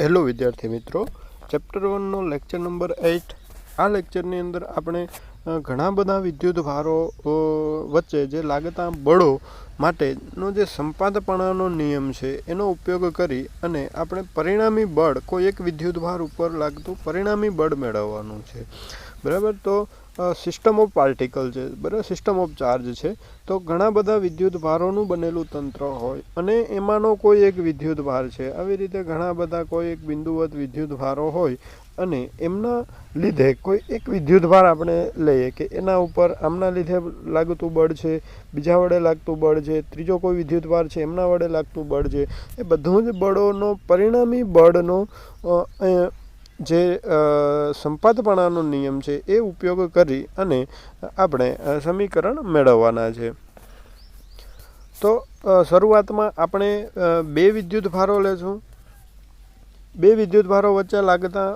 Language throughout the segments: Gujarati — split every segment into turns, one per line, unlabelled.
હેલો વિદ્યાર્થી મિત્રો, ચેપ્ટર 1નો લેક્ચર નંબર 8. આ લેક્ચરની અંદર આપણે ઘણા બધા વિદ્યુત ભારો વચ્ચે જે લાગતા બળો માટેનો જે સંપાતપણાનો નિયમ છે એનો ઉપયોગ કરી અને આપણે પરિણામી બળ, કોઈ એક વિદ્યુત ભાર ઉપર લાગતું પરિણામી બળ મેળવવાનું છે. બરાબર. તો સિસ્ટમ ઓફ પાર્ટિકલ છે, બરાબર, સિસ્ટમ ઓફ ચાર્જ છે. તો ઘણા બધા વિદ્યુત ભારોનું બનેલું તંત્ર હોય અને એમાંનો કોઈ એક વિદ્યુત ભાર છે. આવી રીતે ઘણા બધા કોઈ એક બિંદુવત વિદ્યુત ભારો હોય અને એમના લીધે કોઈ એક વિદ્યુત ભાર આપણે લઈએ કે એના ઉપર આમના લીધે લાગતું બળ છે, બીજા વડે લાગતું બળ છે, ત્રીજો કોઈ વિદ્યુત ભાર છે એમના વડે લાગતું બળ છે. એ બધું જ બળોનો પરિણામી બળનો જે સંપાતપણાનો નિયમ છે એ ઉપયોગ કરી અને આપણે સમીકરણ મેળવવાના છે. તો શરૂઆતમાં આપણે બે વિદ્યુત ભારો લેશું. બે વિદ્યુત ભારો વચ્ચે લાગતા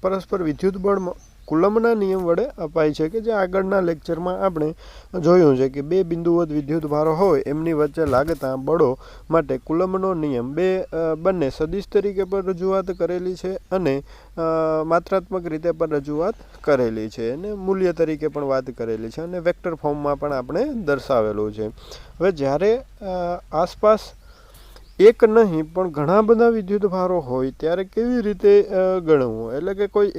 પરસ્પર વિદ્યુત બળ કુલમ્બના નિયમ વડે અપાય છે કે જે આગળના લેક્ચરમાં આપણે જોયું છે કે બે બિંદુવત વિદ્યુત ભારો હોય એમની વચ્ચે લાગતા બળો માટે કુલમ્બનો નિયમ બંને સદિશ તરીકે પણ રજૂઆત કરેલી છે અને માત્રાત્મક રીતે પણ રજૂઆત કરેલી છે અને મૂલ્ય તરીકે પણ વાત કરેલી છે અને વેક્ટર ફોર્મમાં પણ આપણે દર્શાવેલું છે. હવે જ્યારે આસપાસ એક નહીં પણ ઘણા બધા વિદ્યુત ભારો હોય ત્યારે કેવી રીતે ગણવું, એટલે કે કોઈ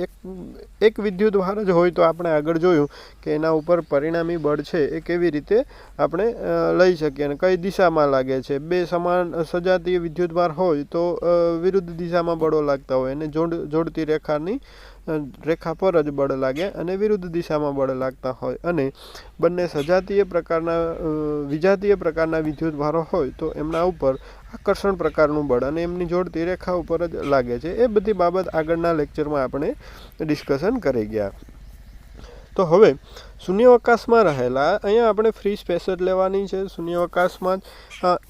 એક વિદ્યુત ભાર જ હોય તો આપણે આગળ જોયું કે એના ઉપર પરિણામી બળ છે એ કેવી રીતે આપણે લઈ શકીએ અને કઈ દિશામાં લાગે છે. બે સમાન સજાતીય વિદ્યુત ભાર હોય તો વિરુદ્ધ દિશામાં બળો લાગતા હોય અને જોડતી રેખા પર જ બળ લાગે અને વિરુદ્ધ દિશામાં બળ લાગતા હોય અને બંને વિજાતીય પ્રકારના વિદ્યુત ભારો હોય તો એમના ઉપર આકર્ષણ પ્રકારનું બળ અને એમની જોડતી રેખા ઉપર જ લાગે છે. એ બધી બાબત આગળના લેક્ચરમાં આપણે ડિસ્કશન કરી ગયા. તો હવે શૂન્યાવકાશમાં રહેલા, અહીંયા આપણે ફ્રી સ્પેસ જ લેવાની છે. શૂન્યાવકાશમાં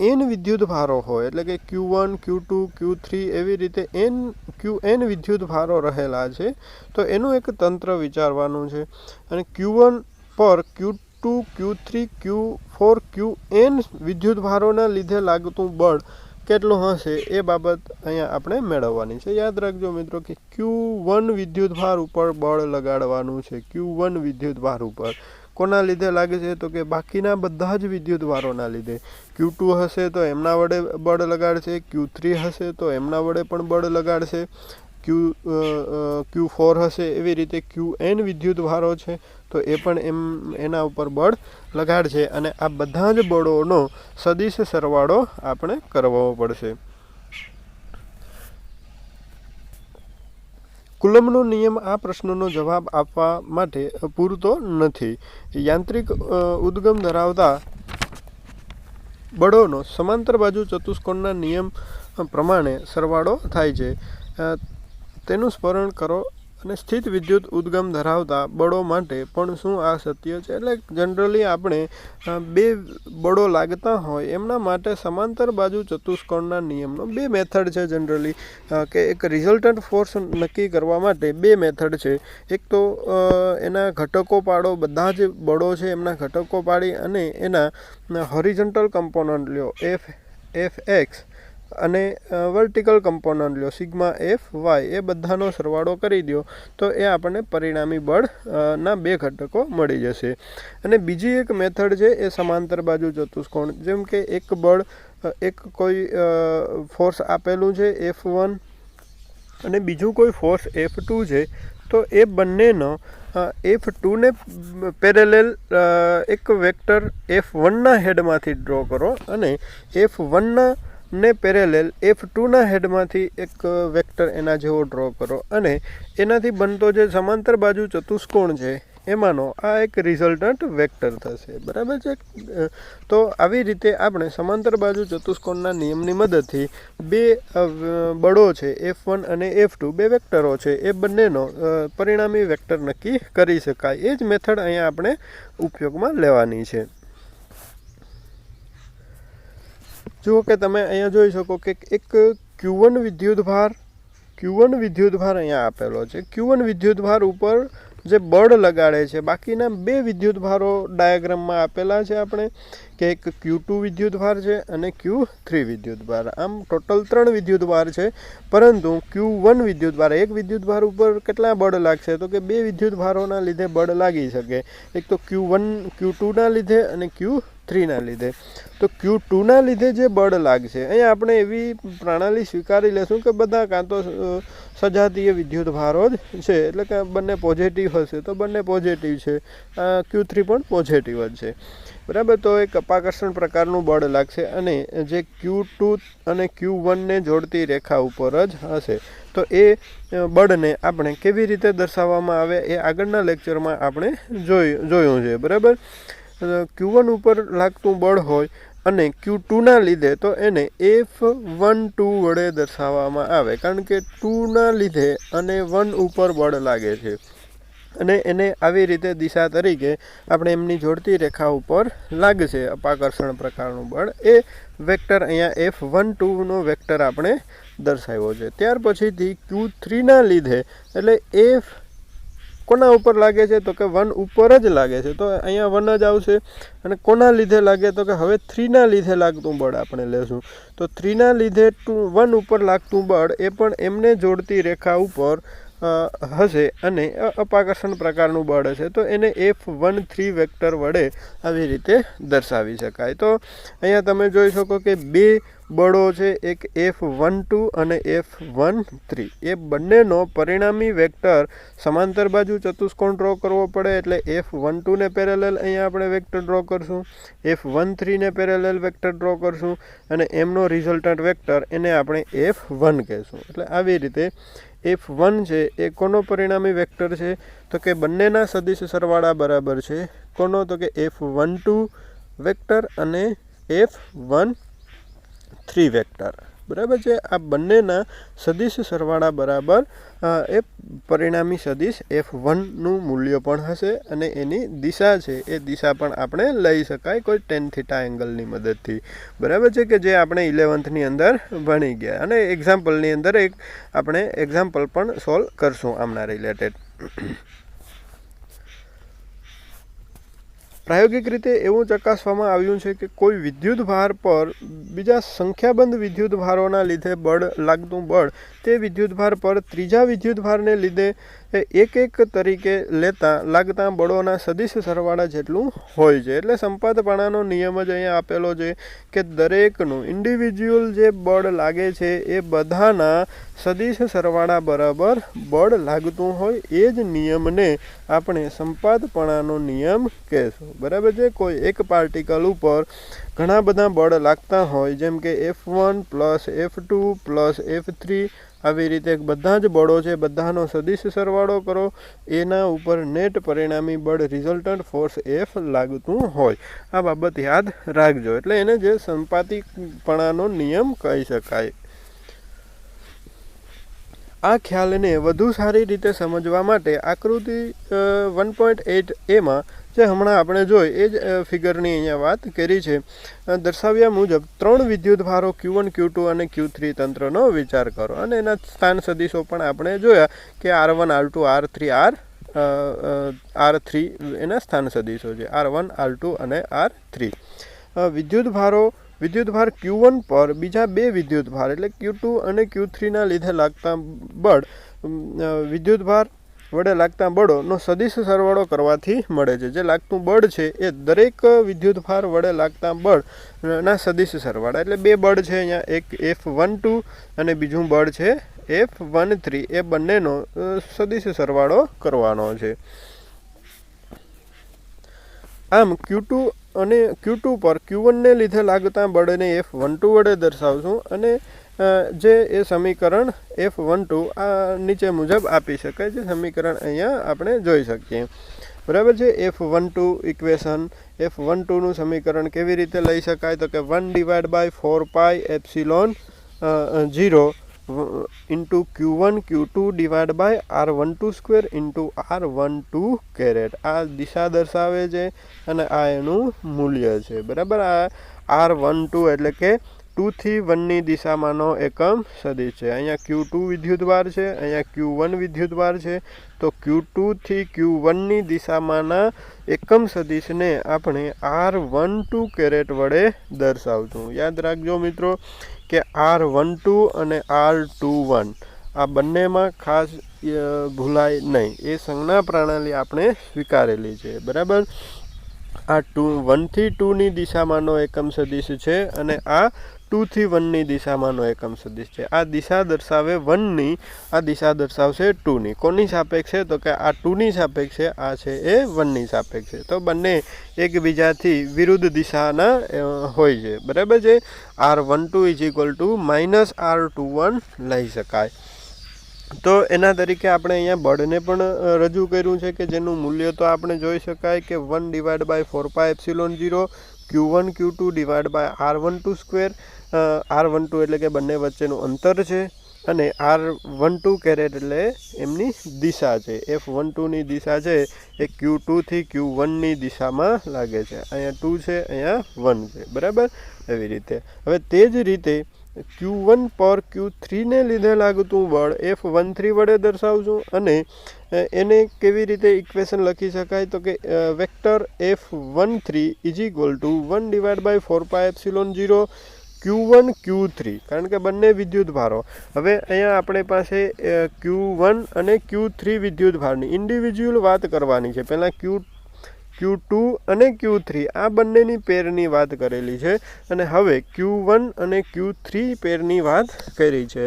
n વિદ્યુત ભારો હોય એટલે કે Q1, Q2, Q3 એવી રીતે Qn વિદ્યુત ભારો રહેલા છે. તો એનું એક તંત્ર વિચારવાનું છે અને Q1 પર Q2, Q3, Q4, Qn વિદ્યુત ભારોના લીધે લાગતું બળ કેટલું હશે એ બાબત અહીંયા આપણે મેળવવાની છે. યાદ રાખજો મિત્રો કે Q1 વિદ્યુત ભાર ઉપર બળ લગાડવાનું છે. Q1 વિદ્યુત ભાર ઉપર કોના લીધે લાગે છે તો કે બાકીના બધા જ વિદ્યુત ભારોના લીધે. Q2 હશે તો એમના વડે બળ લગાડશે, Q3 હશે તો એમના વડે પણ બળ લગાડશે, Q4 હશે એવી રીતે Qn વિદ્યુત ભારો છે તો એ પણ એના ઉપર બળ લગાડશે અને આ બધા જ બળોનો સદિશ સરવાળો આપણે કરવો પડશે. કુલમ્બનો નિયમ આ પ્રશ્નનો જવાબ આપવા માટે પૂરતો નથી. યાંત્રિક ઉદ્ગમ ધરાવતા બળોનો સમાંતર બાજુ ચતુષ્કોણના નિયમ પ્રમાણે સરવાળો થાય છે. તેનું સ્મરણ કરો અને સ્થિત વિદ્યુત ઉદ્ગમ ધરાવતા બળો માટે પણ શું આ સત્ય છે? એટલે જનરલી આપણે બે બળો લાગતા હોય એમના માટે સમાંતર બાજુ ચતુષ્કોણના નિયમનો બે મેથડ છે જનરલી, કે એક રિઝલ્ટન્ટ ફોર્સ નક્કી કરવા માટે બે મેથડ છે. એક તો એના ઘટકો પાડો, બધા જ બળો છે એમના ઘટકો પાડી અને એના હોરિઝોન્ટલ કમ્પોનન્ટ લ્યો Fx અને વર્ટિકલ કમ્પોનન્ટ લ્યો સિગ્મા Fy, એ બધાનો સરવાળો કરી દો તો એ આપણને પરિણામી બળ ના બે ઘટકો મળી જશે. અને બીજી એક મેથડ છે એ સમાંતર બાજુ ચતુષ્કોણ, જેમ કે એક બળ, એક કોઈ ફોર્સ આપેલું છે F1 અને બીજું કોઈ ફોર્સ F2 છે. તો એ બંનેનો F2ને પેરેલેલ એક વેક્ટર F1ના હેડમાંથી ડ્રો કરો અને F1ના ને પેરેલેલ F2ના હેડમાંથી એક વેક્ટર એના જેવો ડ્રો કરો અને એનાથી બનતો જે સમાંતર બાજુ ચતુષ્કોણ છે એમાંનો આ એક રિઝલ્ટન્ટ વેક્ટર થશે. બરાબર છે. તો આવી રીતે આપણે સમાંતર બાજુ ચતુષ્કોણના નિયમની મદદથી બે બળો છે F1 અને F2, બે વેક્ટરો છે, એ બંનેનો પરિણામી વેક્ટર નક્કી કરી શકાય. એ જ મેથડ અહીંયા આપણે ઉપયોગમાં લેવાની છે. જુઓ કે તમે અહીંયા જોઈ શકો કે એક Q1 વિદ્યુત ભાર અહીંયા આપેલો છે. Q1 વિદ્યુત ભાર ઉપર જે બળ લગાડે છે. બાકીના બે વિદ્યુતભારો ડાયાગ્રામમાં આપેલા છે આપણે, કે એક Q2 વિદ્યુતભાર છે અને Q3 વિદ્યુતભાર. આમ ટોટલ 3 વિદ્યુતભાર છે, પરંતુ Q1 વિદ્યુતભાર, એક વિદ્યુતભાર ઉપર કેટલા બળ લાગશે? તો કે બે વિદ્યુતભારોના લીધે બળ લાગી શકે. એક તો Q2ના લીધે અને Q3ના લીધે. તો Q2ના લીધે જે બળ લાગશે, અહીંયા આપણે એવી પ્રણાલી સ્વીકારી લેશું કે બધા કાં તો સજાતીય વિદ્યુતભારો જ છે, એટલે કે બંને પોઝિટિવ હશે તો બંને પોઝિટિવ છે, Q3 પણ પોઝિટિવ જ છે, બરાબર. તો એક અપાકર્ષણ પ્રકારનું બળ લાગશે અને જે Q2 અને Q1ને જોડતી રેખા ઉપર જ હશે. તો એ બળને આપણે કેવી રીતે દર્શાવવામાં આવે એ આગળના લેક્ચરમાં આપણે જોયું છે, બરાબર. Q1 ઉપર લાગતું બળ હોય અને Q2ના લીધે તો એને F12 વડે દર્શાવવામાં આવે, કારણ કે 2ના લીધે અને 1 ઉપર બળ લાગે છે અને એને આવી રીતે દિશા તરીકે આપણે એમની જોડતી રેખા ઉપર લાગશે અપાકર્ષણ પ્રકારનું બળ. એ વેક્ટર અહીંયા F12નો વેક્ટર આપણે દર્શાવ્યો છે. ત્યાર પછીથી Q3ના લીધે, એટલે F કોના ઉપર લાગે છે? તો કે 1 ઉપર જ લાગે છે, તો અહીંયા 1 જ આવશે. અને કોના લીધે લાગે? તો કે હવે 3ના લીધે લાગતું બળ આપણે લેશું. તો 3ના લીધે 1 ઉપર લાગતું બળ એ પણ એમને જોડતી રેખા ઉપર હશે અને અપાકર્ષણ પ્રકારનું બળ હશે, તો એને F13 વેક્ટર વડે આવી રીતે દર્શાવી શકાય. તો અહીંયા તમે જોઈ શકો કે બે બળો છે, એક F12 અને F13. એ બંનેનો પરિણામી વેક્ટર સમાંતર બાજુ ચતુષ્કોણ ડ્રો કરવો પડે, એટલે F12ને પેરેલલ અહીંયા આપણે વેક્ટર ડ્રો કરશું, F13ને પેરેલલ વેક્ટર ડ્રો કરશું અને એમનો રિઝલ્ટન્ટ વેક્ટર એને આપણે F1 કહેશું. એટલે આવી રીતે F1 છે એ કોનો પરિણામી વેક્ટર છે? તો કે બંનેના સદિશ સરવાળા બરાબર છે કોનો? તો કે F12 વેક્ટર અને F13 વેક્ટર, બરાબર છે. આ બંનેના સદિશ સરવાળા બરાબર એ પરિણામી સદિશ F1નું મૂલ્ય પણ હશે અને એની દિશા છે એ દિશા પણ આપણે લઈ શકાય કોઈ tan θ એંગલની મદદથી, બરાબર છે, કે જે આપણે 11thની અંદર ભણી ગયા. અને એક્ઝામ્પલની અંદર એક આપણે એક્ઝામ્પલ પણ સોલ્વ કરશું આમના રિલેટેડ. પ્રાયોગિક રીતે એવું ચકાસવામાં આવ્યું છે કે કોઈ વિદ્યુતભાર પર બીજા સંખ્યાબંધ વિદ્યુતભારોના લીધે લાગતું બળ તે વિદ્યુતભાર પર ત્રીજા વિદ્યુતભારને લીધે એક તરીકે લાગતા બળોના સદિશ સરવાળા જેટલું હોય છે. એટલે સંપાતપણાનો નિયમ જ અહીંયા આપેલો છે કે દરેકનું ઇન્ડિવિજ્યુઅલ જે બળ લાગે છે એ બધાના સદિશ સરવાળા બરાબર બળ લાગતું હોય. એ જ નિયમને આપણે સંપાતપણાનો નિયમ કહેશું, બરાબર છે. કોઈ એક પાર્ટિકલ ઉપર ઘણા બધા બળ લાગતા હોય, જેમ કે F1 plus F2 plus F3, આવી રીતે બધા જ બળો છે, બધાનો સદિશ સરવાળો કરો, એના ઉપર નેટ પરિણામી બળ રિઝલ્ટન્ટ ફોર્સ F લાગતું હોય. આ બાબત યાદ રાખજો, એટલે એને જે સંપાતીપણાનો નિયમ કહી શકાય. આ ખ્યાલને વધુ સારી રીતે સમજવા માટે આકૃતિ 1.8a જે હમણાં આપણે જોઈ એ જ ફિગરની અહીંયા વાત કરી છે. દર્શાવ્યા મુજબ 3 વિદ્યુતભારો Q1, Q2 અને Q3 તંત્રનો વિચાર કરો અને એના સ્થાન સદિશો પણ આપણે જોયા કે R1, R2, R3, R3 એના સ્થાન સદિશો છે, R1, R2 અને R3. વિદ્યુતભાર Q1 પર બીજા બે વિદ્યુતભાર એટલે Q2 અને Q3ના લીધે લાગતા બળ વિદ્યુતભાર વડે લાગતા બળોનો સદિશ સરવાળો કરવાથી મળે છે. જે લાગતું બળ છે એ દરેક વિદ્યુતભાર વડે લાગતા બળના સદિશ સરવાળા, એટલે બે બળ છે અહીંયા, એક F12 અને બીજું બળ છે F13, એ બંનેનો સદિશ સરવાળો કરવાનો છે. આમ Q2 પર Q1ને લીધે લાગતા બળને F12 વડે દર્શાવશું અને જે એ સમીકરણ F12 આ નીચે મુજબ આપી શકાય છે. સમીકરણ અહીંયા આપણે જોઈ શકીએ, બરાબર છે. F12નું સમીકરણ કેવી રીતે લઈ શકાય? તો કે 1/4πε0 into Q1 Q2 divided by R12² into R12 આ દિશા દર્શાવે છે અને આ એનું મૂલ્ય છે, બરાબર. આ R12 એટલે કે 2 થી 1 ની દિશામાંનો એકમ સદિશ છે। અહીંયા Q2 વિદ્યુતભાર છે, અહીંયા Q1 વિદ્યુતભાર છે। તો Q2 થી Q1 ની દિશામાંના એકમ સદિશને આપણે R12 કેરેટ વડે દર્શાવશું। યાદ રાખજો મિત્રો કે R12 અને R21 આ બંનેમાં ખાસ ભૂલાય નહીં, એ સંજ્ઞા પ્રણાલી આપણે સ્વીકારેલી છે, બરાબર। આ 1 થી 2 ની દિશામાંનો એકમ સદિશ છે અને આ 2 થી 1 ની દિશામાંનો એકમ સદિશ છે। આ દિશા દર્શાવે 1 ની, આ દિશા દર્શાવશે 2 ની। કોની સાપેક્ષે? તો કે આ 2 ની સાપેક્ષે, આ છે એ 1 ની સાપેક્ષે। તો બંને એકબીજાથી વિરુદ્ધ દિશાના હોય છે, બરાબર છે। R12 = -R21 લઈ શકાય। તો એના તરીકે આપણે અહીંયા બળને પણ રજૂ કર્યું છે કે જેનું મૂલ્ય તો આપણે જોઈ શકાય કે 1/4πε0 Q1 Q2 / R12²। R12 એટલે કે બંને વચ્ચેનું અંતર છે અને R12 કેરેટ એટલે એમની દિશા છે। F12 ની દિશા છે એ Q2 થી Q1 ની દિશામાં લાગે છે। અહીંયા 2 છે, અહીંયા 1 છે, બરાબર। એવી રીતે હવે તે જ રીતે Q1 પર Q3 ને લીધે લાગતું બળ F13 વડે દર્શાવશું અને એને કેવી રીતે ઇક્વેશન લખી શકાય? તો કે વેક્ટર F13 = 1/4πε0 Q1 Q3, કારણ કે બંને વિદ્યુતભારો। હવે અહીંયા આપણે પાસે Q1 અને Q3 વિદ્યુતભારની ઇન્ડિવિજ્યુઅલ વાત કરવાની છે। પહેલાં Q2 અને Q3 આ બંનેની પેરની વાત કરેલી છે અને હવે Q1 અને Q3 પેરની વાત કરી છે।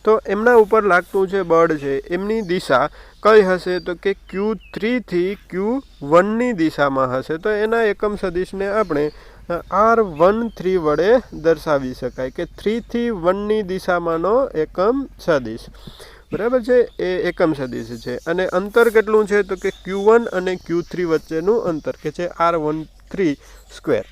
તો એમના ઉપર લાગતું છે બળ છે, એમની દિશા કઈ હશે? તો કે Q3 થી Q1 ની દિશામાં હશે। તો એના એકમ સદિશને આપણે R13 વડે દર્શાવી શકાય કે 3 થી 1 ની દિશામાંનો એકમ સદિશ, બરાબર છે, એ એકમ સદિશ છે। અને અંતર કેટલું છે? તો કે Q1 અને Q3 વચ્ચેનું અંતર કે છે R13²,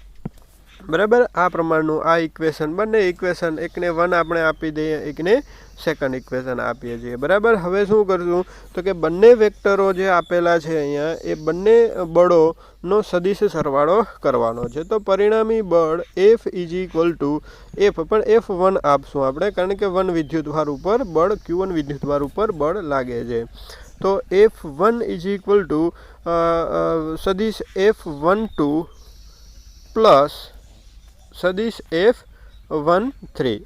બરાબર। આ પ્રમાણનું આ ઇક્વેશન, બંને ઇક્વેશન, એકને 1 આપણે આપી દઈએ, એકને સેકન્ડ ઇક્વેશન આપીએ છીએ, બરાબર। હવે શું કરશું? તો કે બંને વેક્ટરો જે આપેલા છે અહીંયા, એ બંને બળોનો સદિશ સરવાળો કરવાનો છે। તો પરિણામી બળ F પણ F1 આપશું આપણે, કારણ કે 1 વિદ્યુતભાર ઉપર બળ, Q1 વિદ્યુતભાર ઉપર બળ લાગે છે। તો F1 = સદિશ F12 પ્લસ સદિશ F13,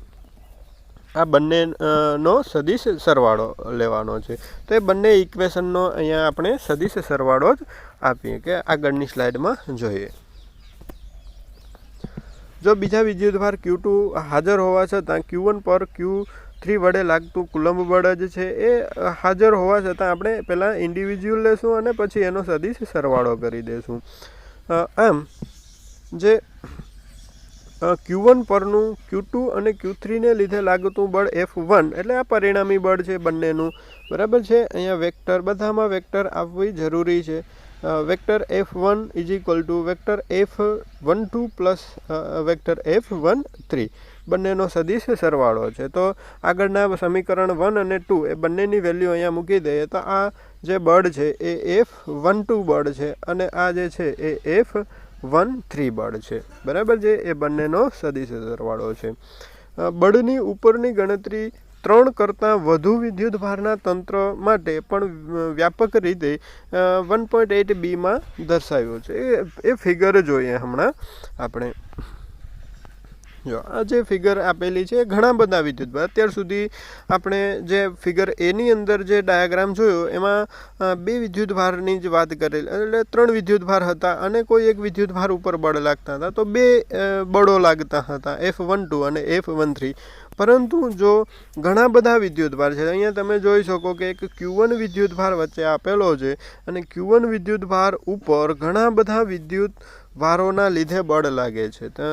આ બંનેનો સદિશ સરવાળો લેવાનો છે। તો એ બંને ઇક્વેશનનો અહીંયા આપણે સદિશ સરવાળો જ આપીએ કે આગળની સ્લાઇડમાં જોઈએ। જો બીજા વિદ્યુતભાર Q2 હાજર હોવા છતાં Q1 પર Q3 વડે લાગતું કુલંબ બળ જ છે એ હાજર હોવા છતાં આપણે પહેલાં ઇન્ડિવિજ્યુઅલ લેશું અને પછી એનો સદિશ સરવાળો કરી દઈશું। આમ જે Q1 પરનું Q2 અને Q3 ને લીધે લાગતું બળ F1 એટલે આ પરિણામી બળ છે બંનેનું, બરાબર છે। અહીંયા વેક્ટર, બધામાં વેક્ટર આપવી જરૂરી છે। Vector F1 = vector F12 plus vector F13, બંનેનો સદિશ સરવાળો છે। તો આગળના સમીકરણ 1 અને 2 એ બંનેની વેલ્યુ અહીંયા મૂકી દઈએ તો આ જે બળ છે એ F12 બળ છે અને આ જે છે એ F13 બળ છે, બરાબર છે। એ બંનેનો સદિશ સરવાળો છે। બળની ઉપરની ગણતરી 3 કરતાં વધુ વિદ્યુતભારના તંત્ર માટે પણ વ્યાપક રીતે 1.8b માં દર્શાવ્યો છે। એ ફિગર જોઈએ હમણાં આપણે। જો આ જે ફિગર આપેલી છે ઘણા બધા વિદ્યુતભાર, અત્યાર સુધી આપણે જે ફિગર એની અંદર જે ડાયાગ્રામ જોયો એમાં 2 વિદ્યુતભારની જ વાત કરેલી, એટલે 3 વિદ્યુતભાર હતા અને કોઈ એક વિદ્યુતભાર ઉપર બળ લાગતા હતા, તો 2 બળો લાગતા હતા, F12 અને F13। પરંતુ જો ઘણા બધા વિદ્યુતભાર છે, અહીંયા તમે જોઈ શકો કે એક Q1 વિદ્યુતભાર વચ્ચે આપેલો છે અને Q1 વિદ્યુતભાર ઉપર ઘણા બધા વિદ્યુતભારોના લીધે બળ લાગે છે। તો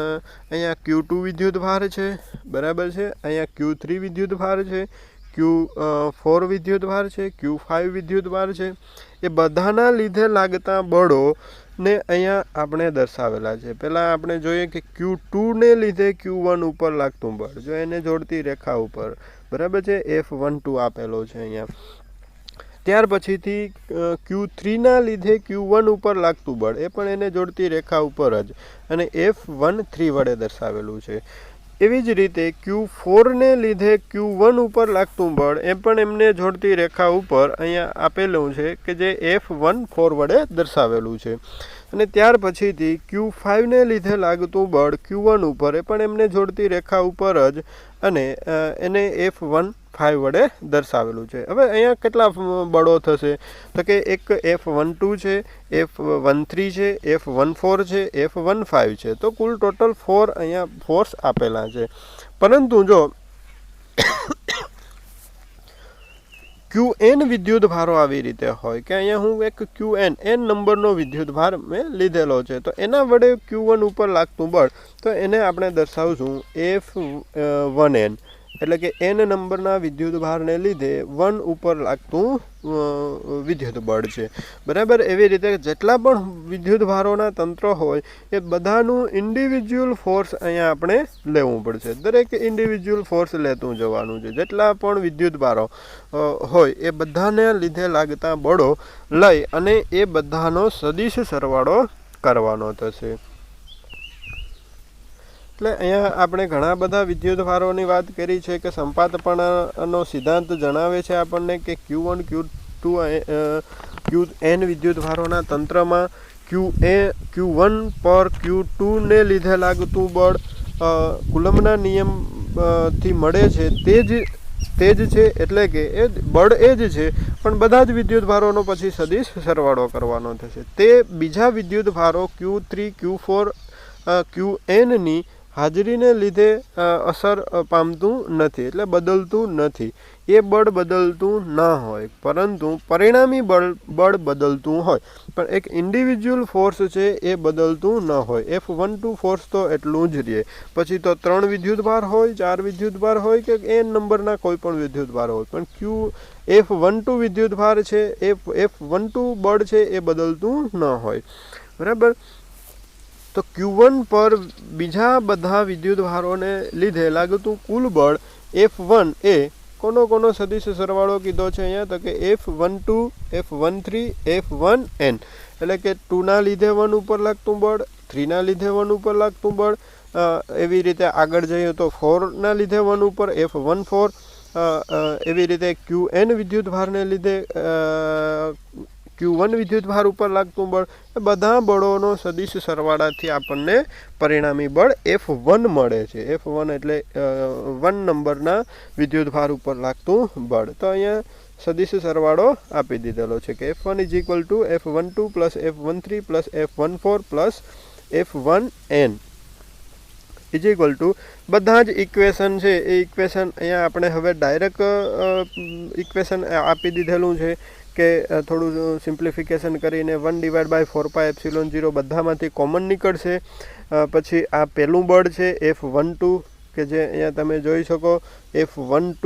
અહીંયા Q2 વિદ્યુતભાર છે, બરાબર છે, અહીંયા Q3 વિદ્યુતભાર છે, Q4 વિદ્યુતભાર છે, Q5 વિદ્યુતભાર છે। એ બધાના લીધે લાગતા બળો ને અહીંયા આપણે દર્શાવેલા છે। પહેલાં આપણે જોઈએ કે Q2 ને લીધે Q1 ઉપર લાગતું બળ, જો એને જોડતી રેખા ઉપર, બરાબર છે, F12 આપેલો છે અહીંયા। ત્યાર પછીથી Q3 ના લીધે Q1 ઉપર લાગતું બળ, એ પણ એને જોડતી રેખા ઉપર જ અને F13 વડે દર્શાવેલું છે। એવી જ રીતે Q4ને લીધે Q1 ઉપર લાગતું બળ એ પણ એમને જોડતી રેખા ઉપર અહીંયા આપેલું છે કે જે F14 વડે દર્શાવેલું છે. અને ત્યાર પછીથી Q5ને લીધે લાગતું બળ Q1 ઉપર એ પણ એમને જોડતી રેખા ઉપર જ અને એને F15 વડે દર્શાવેલું છે. હવે અહીંયા કેટલા બળો થશે તો કે એક F12 છે, F13 છે, F14 છે, F15 છે. તો કુલ ટોટલ 4 અહીંયા ફોર્સ આપેલા છે. પરંતુ જો Qn વિદ્યુત ભારો આવી રીતે હોય કે અહીંયા હું એક Qn નંબરનો વિદ્યુત ભાર મેં લીધેલો છે, તો એના વડે Q1 ઉપર લાગતું બળ તો એને આપણે દર્શાવશું F1n, એટલે કે n નંબરના વિદ્યુત ભારને લીધે 1 ઉપર લાગતું વિદ્યુત બળ છે. બરાબર. એવી રીતે જેટલા પણ વિદ્યુત ભારોના તંત્ર હોય એ બધાનું ઇન્ડિવિજ્યુઅલ ફોર્સ અહીંયા આપણે લેવું પડશે. દરેક ઇન્ડિવિજ્યુઅલ ફોર્સ લેતું જવાનું છે. જેટલા પણ વિદ્યુત ભારો હોય એ બધાને લીધે લાગતા બળો લઈ અને એ બધાનો સદિશ સરવાળો કરવાનો થશે. એટલે અહીંયા આપણે ઘણા બધા વિદ્યુત ભારોની વાત કરી છે કે સંપાતપણાનો સિદ્ધાંત જણાવે છે આપણને કે Q1, Q2, Qn વિદ્યુત ભારોના તંત્રમાં Q1 પર Q2ને લીધે લાગતું બળ કુલમ્બના નિયમથી મળે છે તે જ છે. એટલે કે એ બળ એ જ છે પણ બધા જ વિદ્યુત ભારોનો પછી સદિશ સરવાળો કરવાનો થશે. તે બીજા વિદ્યુત ભારો Q3, Q4, Qnની હાજરીને લીધે અસર પામતું નથી, એટલે બદલતું નથી. એ બળ બદલતું ના હોય પરંતુ પરિણામી બળ બદલતું હોય, પણ એક ઇન્ડિવિજ્યુઅલ ફોર્સ છે એ બદલતું ન હોય. F12 ફોર્સ તો એટલું જ રહે. પછી તો 3 વિદ્યુત ભાર હોય, 4 વિદ્યુત ભાર હોય કે n નંબરના કોઈ પણ વિદ્યુત ભાર હોય, પણ F12 વિદ્યુત ભાર છે, F12 બળ છે એ બદલતું ન હોય. બરાબર. તો Q1 પર બીજા બધા વિદ્યુત ભારોને લીધે લાગતું કુલ બળ F1 એ કોનો સદિશ સરવાળો કીધો છે અહીંયા તો કે F12, F13, F1n, એટલે કે 2ના લીધે 1 ઉપર લાગતું બળ, 3ના લીધે 1 ઉપર લાગતું બળ, એવી રીતે આગળ જઈએ તો 4ના લીધે 1 ઉપર F14, એવી રીતે Qn વિદ્યુત ભારને લીધે Q1 વિદ્યુત ભાર ઉપર લાગતું બળ, એ બધા બળોનો સદિશ સરવાળાથી આપણને પરિણામી બળ F1 મળે છે. F1 એટલે 1 નંબરના વિદ્યુત ભાર ઉપર લાગતું બળ. તો અહીંયા સદિશ સરવાળો આપી દીધેલો છે કે F1 = F12 + F13 + F14 + F1n બધા જ ઇક્વેશન છે એ ઇક્વેશન અહીંયા આપણે હવે ડાયરેક્ટ ઇક્વેશન આપી દીધેલું છે કે થોડું સિમ્પ્લિફિકેશન કરીને 1/4πε0 બધામાંથી કોમન નીકળશે. પછી આ પહેલું બળ છે F12 કે જે અહીંયા તમે જોઈ શકો. F12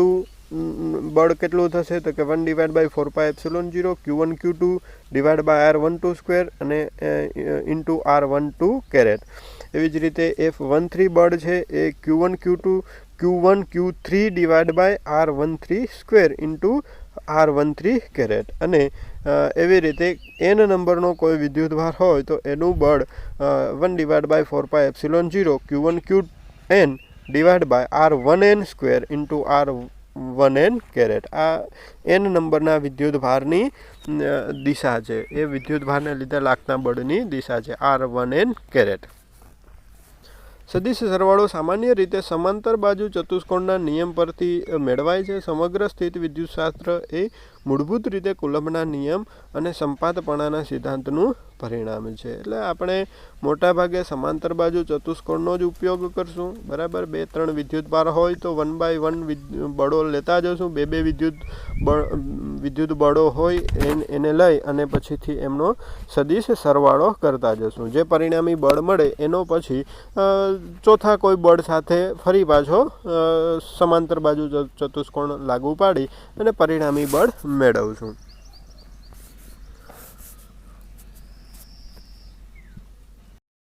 બળ કેટલું થશે તો કે 1/4πε0 Q1 Q2 /r12² અને × r12 એવી જ રીતે F13 બળ છે એ Q1 Q2 Q1 Q3 /r13² × r13 અને એવી રીતે n નંબરનો કોઈ વિદ્યુત ભાર હોય તો એનું બળ 1/4πε0 Q1 Qn /r1n² × r1n². આ n નંબરના વિદ્યુત ભારની દિશા છે, એ વિદ્યુત ભારને લીધે લાગતા બળની દિશા છે r1n². સદિશ સરવાળો સામાન્ય રીતે સમાંતર બાજુ ચતુષ્કોણના નિયમ પરથી મેળવાય છે. સમગ્ર સ્થિત વિદ્યુતશાસ્ત્ર એ મૂળભૂત રીતે કુલમ્બના નિયમ અને સંપાતપણાના સિદ્ધાંતનું પરિણામ છે. એટલે આપણે મોટાભાગે સમાંતર બાજુ ચતુષ્કોણનો જ ઉપયોગ કરશું. બરાબર. 2-3 વિદ્યુત ભાર હોય તો 1 by 1 બળો લેતા જશું. 2 વિદ્યુત બળો હોય એને લઈ અને પછીથી એમનો સદિશ સરવાળો કરતા જશું. જે પરિણામી બળ મળે એનો પછી ચોથા કોઈ બળ સાથે ફરી પાછો સમાંતર બાજુ ચતુષ્કોણ લાગુ પાડી અને પરિણામી બળ મેળવશું.